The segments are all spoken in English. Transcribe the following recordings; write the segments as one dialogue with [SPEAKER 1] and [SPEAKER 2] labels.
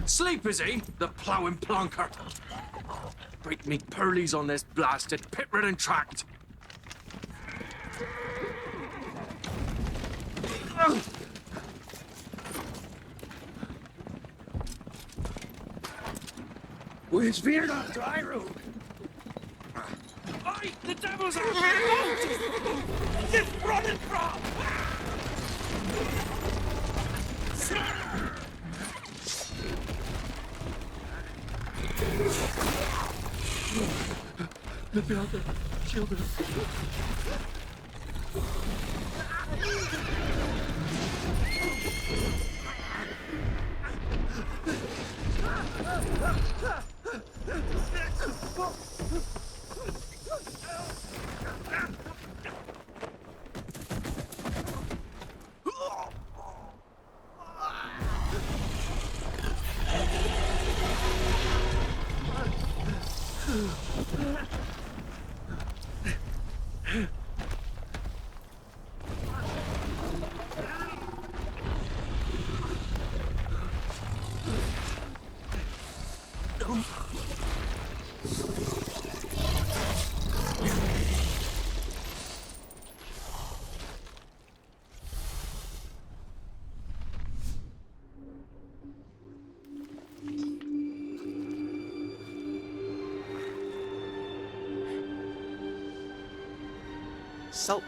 [SPEAKER 1] Sleep, is he? The ploughing plonker. Break me pearlies on this blasted pit-ridden tract. Where's Virna to Iroh? Oi! The devil's out there! Just running from! The builder, shield him.
[SPEAKER 2] Salt.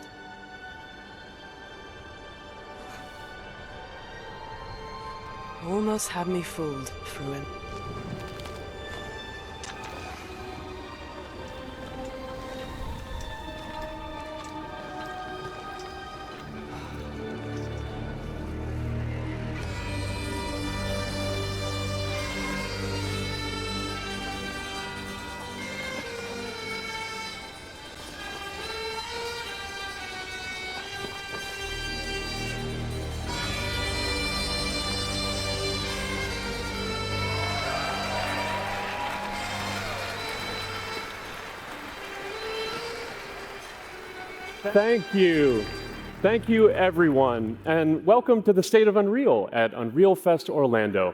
[SPEAKER 3] Almost had me fooled, Fruin.
[SPEAKER 4] Thank you. Thank you, everyone, and welcome to the State of Unreal at Unreal Fest Orlando.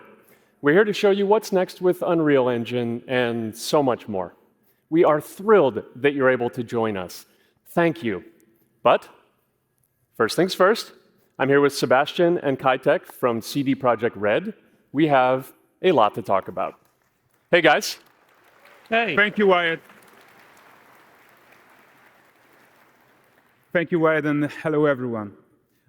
[SPEAKER 4] We're here to show you what's next with Unreal Engine and so much more. We are thrilled that you're able to join us. Thank you. But first things first, I'm here with Sebastian and Kaitek from CD Projekt Red. We have a lot to talk about. Hey, guys.
[SPEAKER 5] Hey.
[SPEAKER 6] Thank you, Wyatt. Thank you, Wyatt, and hello, everyone.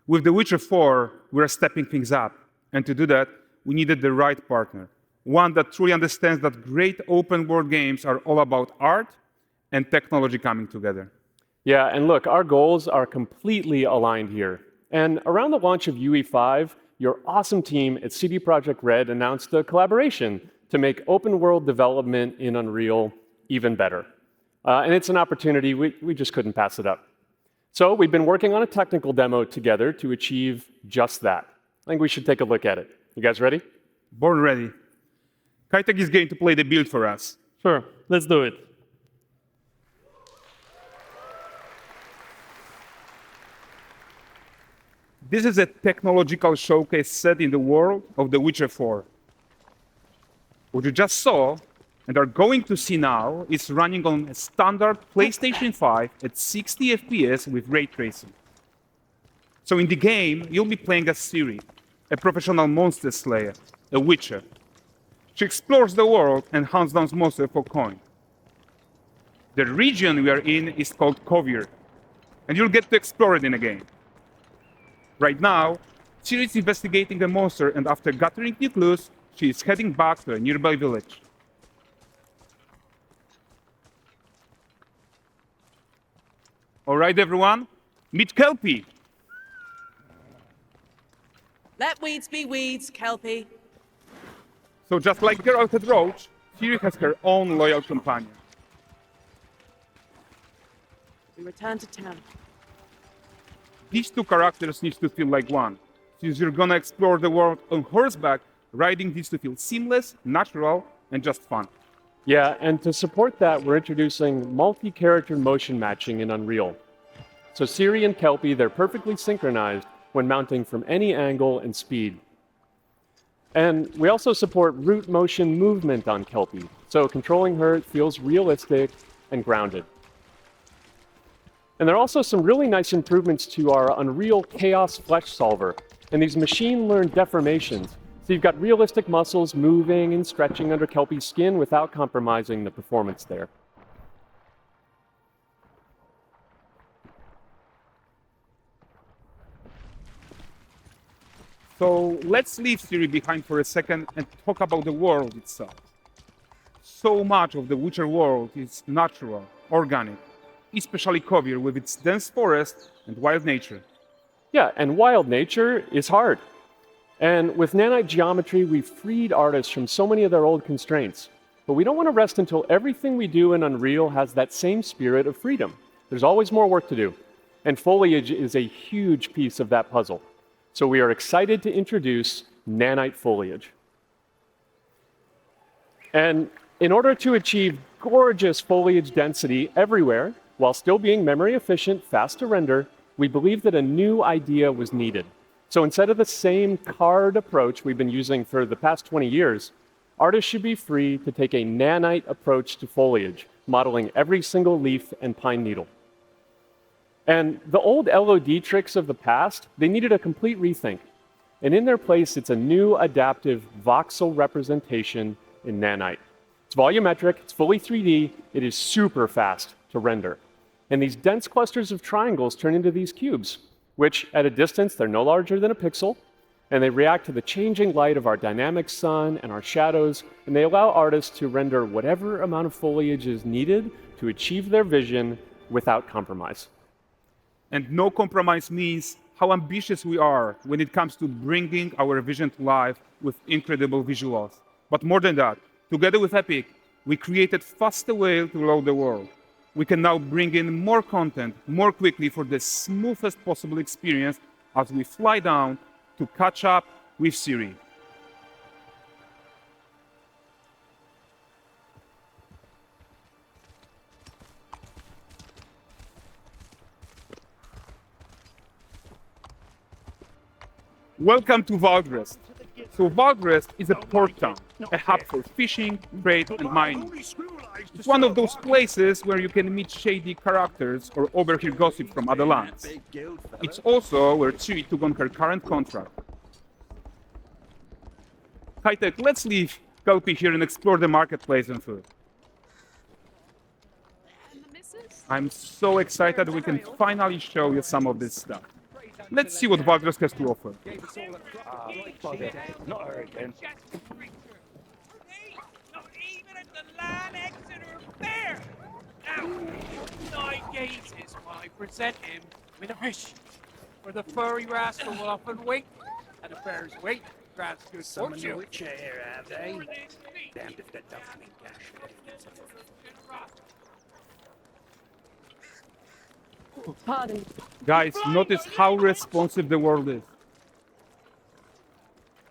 [SPEAKER 6] With The Witcher 4, we're stepping things up. And to do that, we needed the right partner, one that truly understands that great open-world games are all about art and technology coming together.
[SPEAKER 4] Yeah, and look, our goals are completely aligned here. And around the launch of UE5, your awesome team at CD Projekt Red announced a collaboration to make open-world development in Unreal even better. And it's an opportunity, we just couldn't pass it up. So we've been working on a technical demo together to achieve just that. I think we should take a look at it. You guys ready?
[SPEAKER 6] Born ready. Kaitek is going to play the build for us.
[SPEAKER 5] Sure, let's do it.
[SPEAKER 6] This is a technological showcase set in the world of The Witcher 4. What you just saw and are going to see now is running on a standard PlayStation 5 at 60 FPS with ray tracing. So in the game, you'll be playing as Ciri, a professional monster slayer, a witcher. She explores the world and hunts down monsters for coin. The region we are in is called Kovir, and you'll get to explore it in the game. Right now, Ciri is investigating the monster, and after gathering new clues, she is heading back to a nearby village. All right, everyone, meet Kelpie.
[SPEAKER 3] Let weeds be weeds, Kelpie.
[SPEAKER 6] So just like Geralt had Roach, Ciri has her own loyal companion.
[SPEAKER 3] We return to town.
[SPEAKER 6] These two characters need to feel like one. Since you're gonna explore the world on horseback, riding needs to feel seamless, natural, and just fun.
[SPEAKER 4] Yeah, and to support that, we're introducing multi-character motion matching in Unreal. So Ciri and Kelpie, they're perfectly synchronized when mounting from any angle and speed. And we also support root motion movement on Kelpie, so controlling her feels realistic and grounded. And there are also some really nice improvements to our Unreal Chaos Flesh Solver and these machine-learned deformations. So you've got realistic muscles moving and stretching under Kelpie's skin without compromising the performance there.
[SPEAKER 6] So let's leave Siri behind for a second and talk about the world itself. So much of the Witcher world is natural, organic, especially Kovir with its dense forest and wild nature.
[SPEAKER 4] Yeah, and wild nature is hard. And with nanite geometry, we've freed artists from so many of their old constraints. But we don't want to rest until everything we do in Unreal has that same spirit of freedom. There's always more work to do. And foliage is a huge piece of that puzzle. So we are excited to introduce nanite foliage. And in order to achieve gorgeous foliage density everywhere, while still being memory efficient, fast to render, we believe that a new idea was needed. So instead of the same card approach we've been using for the past 20 years, artists should be free to take a nanite approach to foliage, modeling every single leaf and pine needle. And the old LOD tricks of the past, they needed a complete rethink. And in their place, it's a new adaptive voxel representation in nanite. It's volumetric, it's fully 3D, it is super fast to render. And these dense clusters of triangles turn into these cubes, which at a distance, they're no larger than a pixel, and they react to the changing light of our dynamic sun and our shadows, and they allow artists to render whatever amount of foliage is needed to achieve their vision without compromise.
[SPEAKER 6] And no compromise means how ambitious we are when it comes to bringing our vision to life with incredible visuals. But more than that, together with Epic, we created faster way to load the world. We can now bring in more content more quickly for the smoothest possible experience as we fly down to catch up with Siri. Welcome to Valgrest. So Valgrest is a port town, a hub for fishing, trade, and mining. It's one of those places where you can meet shady characters or overhear gossip from other lands. It's also where Ciri took on her current contract. High-tech, let's leave Kelpie here and explore the marketplace and food. I'm so excited we can finally show you some of this stuff. Let's see what Valgrest has to offer.
[SPEAKER 7] Not her again.
[SPEAKER 8] Not even at the Land Exeter Fair! Now, 9 gazes while I present him with a fish. For the furry rascal will often wink, and the fair's weight grants good fortune.
[SPEAKER 7] Witcher here, have they? Damned if that doesn't mean cash.
[SPEAKER 3] Pardon.
[SPEAKER 6] Guys, notice how responsive the world is.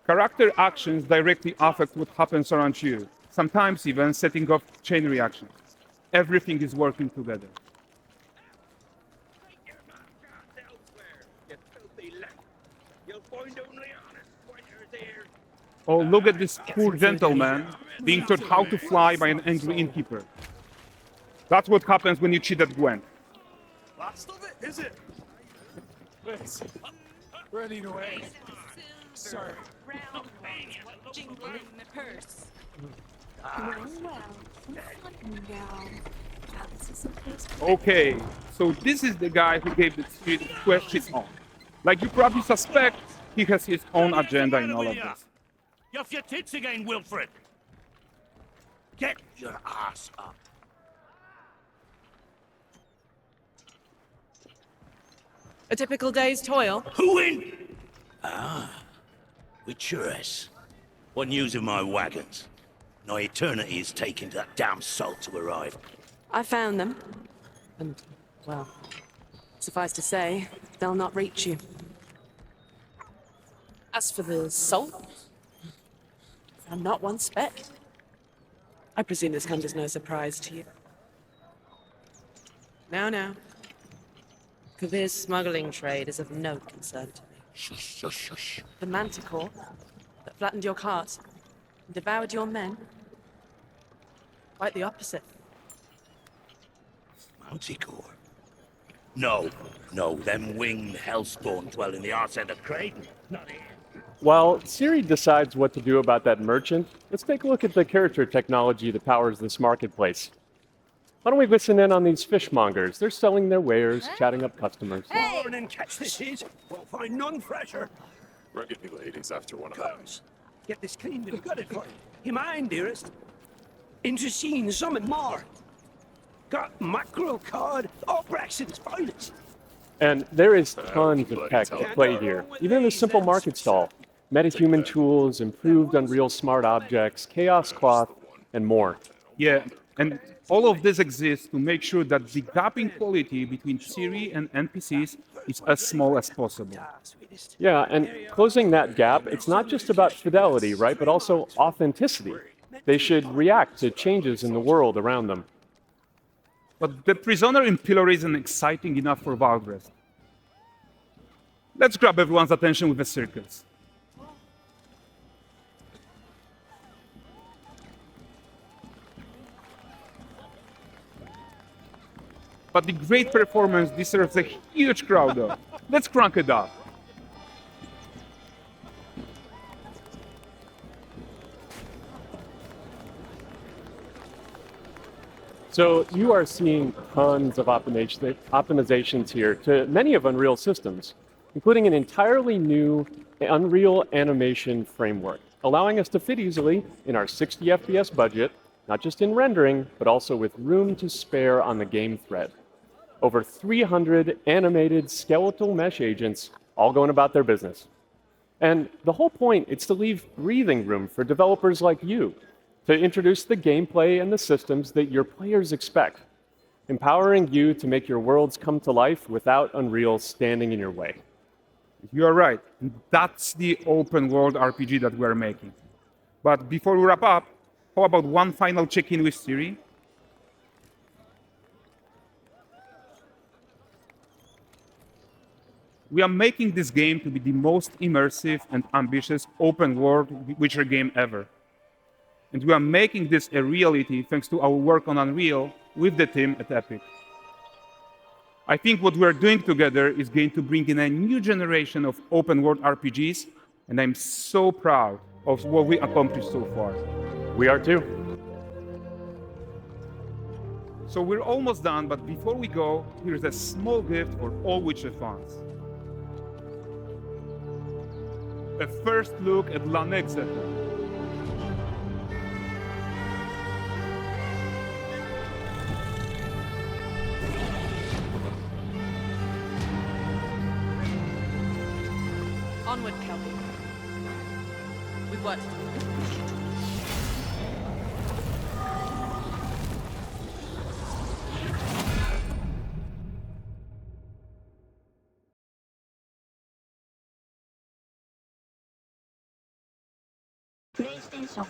[SPEAKER 6] Character actions directly affect what happens around you, sometimes even setting off chain reactions. Everything is working together.
[SPEAKER 7] Take your man's elsewhere, you filthy leg. You'll find only honest pointers here.
[SPEAKER 6] Oh, look at this poor gentleman being taught how to fly by an angry innkeeper. That's what happens when you cheat at Gwent.
[SPEAKER 1] Last of it, is it? Liz, ready to aim. Sorry.
[SPEAKER 9] Jingling the purse.
[SPEAKER 6] Okay, so this is the guy who gave the street questions on. Like you probably suspect, he has his own agenda in all of this.
[SPEAKER 7] You off your tits again, Wilfred. Get your ass up.
[SPEAKER 3] A typical day's toil.
[SPEAKER 7] Who in? Witcheress. What news of my wagons? No eternity is taking that damn salt to arrive.
[SPEAKER 3] I found them. And, well, suffice to say, they'll not reach you. As for the salt, I'm not one speck. I presume this comes as no surprise to you. Now. Kovir's smuggling trade is of no concern to me.
[SPEAKER 7] Shush, shush, shush.
[SPEAKER 3] The manticore that flattened your cart, and devoured your men. Quite the opposite.
[SPEAKER 7] Manticore? No, them winged hellspawn dwell in the arse end of Creighton. Not here.
[SPEAKER 4] While Siri decides what to do about that merchant, let's take a look at the character technology that powers this marketplace. Why don't we listen in on these fishmongers? They're selling their wares, chatting up customers.
[SPEAKER 10] Morning, catch this is. Won't find none fresher.
[SPEAKER 1] Rugged me ladies after one of them.
[SPEAKER 10] Comes. Get this cleaned and gutted for you. You mind, dearest? Into seeing something more. Got mackerel cod, all Braxton's finest.
[SPEAKER 4] And there is tons of tech at play here, even in this simple market stall. Metahuman tools, improved Unreal Smart Objects, Chaos Cloth, and more.
[SPEAKER 6] Yeah, and all of this exists to make sure that the gap in quality between Siri and NPCs is as small as possible.
[SPEAKER 4] Yeah, and closing that gap, it's not just about fidelity, right, but also authenticity. They should react to changes in the world around them.
[SPEAKER 6] But the prisoner in Pillory isn't exciting enough for Valdrest. Let's grab everyone's attention with a circus. But the great performance deserves a huge crowd, though. Let's crank it up.
[SPEAKER 4] So you are seeing tons of optimizations here to many of Unreal systems, including an entirely new Unreal animation framework, allowing us to fit easily in our 60 FPS budget, not just in rendering, but also with room to spare on the game thread. Over 300 animated skeletal mesh agents all going about their business. And the whole point is to leave breathing room for developers like you to introduce the gameplay and the systems that your players expect, empowering you to make your worlds come to life without Unreal standing in your way.
[SPEAKER 6] You are right. That's the open world RPG that we're making. But before we wrap up, how about one final check-in with Siri? We are making this game to be the most immersive and ambitious open world Witcher game ever. And we are making this a reality thanks to our work on Unreal with the team at Epic. I think what we're doing together is going to bring in a new generation of open world RPGs, and I'm so proud of what we accomplished so far.
[SPEAKER 4] We are too.
[SPEAKER 6] So we're almost done, but before we go, here's a small gift for all Witcher fans. A first look at Lan Exeter.
[SPEAKER 3] Onward, Kelby. We've worked.
[SPEAKER 11] PlayStation